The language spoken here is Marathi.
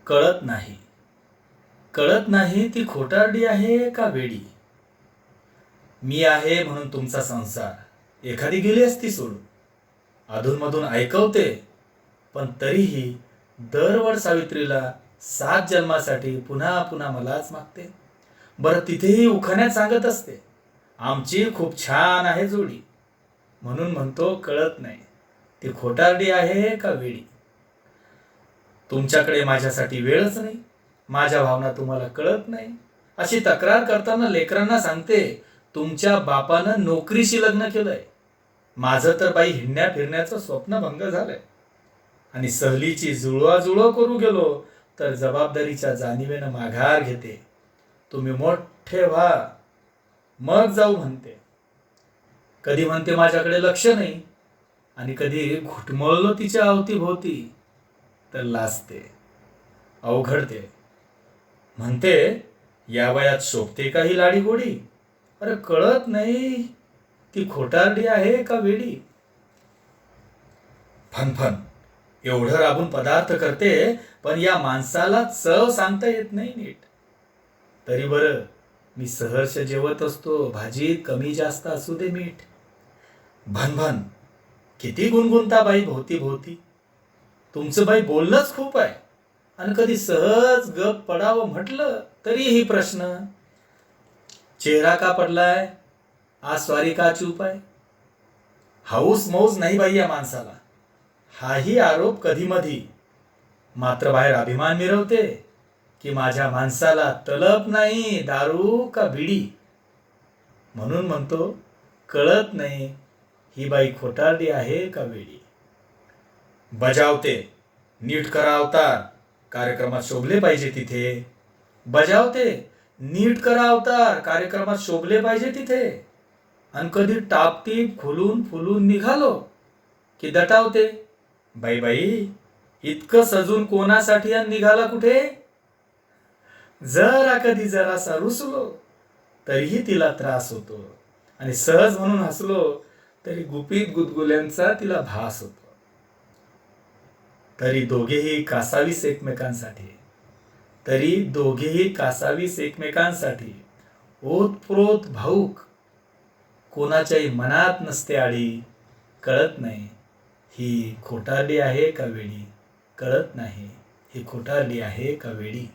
कळत नाही. कळत नाही ती खोटारडी आहे का वेडी. मी आहे म्हणून तुमचा संसार एखादी गेली असती सोडून. अधूनमधून ऐकवते, पण तरीही दरवड सावित्रीला 7 जन्मासाठी पुन्हा पुन्हा मलाच मागते. बरं तिथेही उखाण्यात सांगत असते, आमची खूप छान आहे जोडी. म्हणून म्हणतो कळत नाही ती खोटारडी आहे का वेडी. तुमच्याकडे माझ्यासाठी वेळच नाही, माझ्या भावना तुम्हाला कळत नाही, अशी तक्रार करताना लेकरांना सांगते, तुमच्या बापानं नोकरीशी लग्न केलंय. माझं तर बाई हिंडण्या फिरण्याचं स्वप्नभंग झालंय. आणि सहलीची जुळवाजुळव करू गेलो तर जबाबदारीच्या जाणीवेनं माघार घेते. तुम्ही मोठे व्हा मग जाऊ म्हणते. कधी म्हणते माझ्याकडे लक्ष नाही, आणि कधी घुटमळलो तिच्या अवतीभोवती तर लाजते, अवघडते. म्हणते या वयात शोभते का ही लाडी गोडी. अरे कळत नाही ती खोटारडी आहे का वेडी. फनफन एवढं राबून पदार्थ करते, पण या माणसाला चव सांगता येत नाही नीट. तरी बरं मी सहर्ष जेवत असतो, भाजीत कमी जास्त असू दे मीठ. भनभन किती गुणगुणता बाई भोवती भोवती. तुमचं बाई बोलणंच खूप आहे, आणि कधी सहज गप पडावं म्हटलं तरीही प्रश्न. चेहरा का पडलाय, आज स्वारी का चूप आहे. हाऊस मौज नाही बाई या माणसाला, हाही आरोप कधी मधी. मात्र बाहेर अभिमान मिरवते की माझ्या माणसाला तलप नाही दारू का बिडी. म्हणून म्हणतो कळत नाही ही बाई खोटारडी आहे का वेडी. बजावते नीट करा अवतार, कार्यक्रमात शोभले पाहिजे तिथे. बजावते नीट करा अवतार, कार्यक्रमात शोभले पाहिजे तिथे. आणि कधी टापटीप खुलून फुलून निघालो की दटावते, बाई बाई इतकं सजून कोणासाठी निघाला कुठे. जरा कधी जरासा रुसलो तरीही तिला त्रास होतो, आणि सहज म्हणून हसलो तरी गुपित गुदगुल्यांचा तिला भास होतो. तरी दोघेही कासावीस एकमेकांसाठी, तरी दोघेही कासावीस एकमेकांसाठी. ओतप्रोत भाऊक कोणाच्याही मनात नसते आडी. कळत नाही ही खोटारडी आहे का वेडी. कळत नाही ही खोटारडी आहे का वेडी.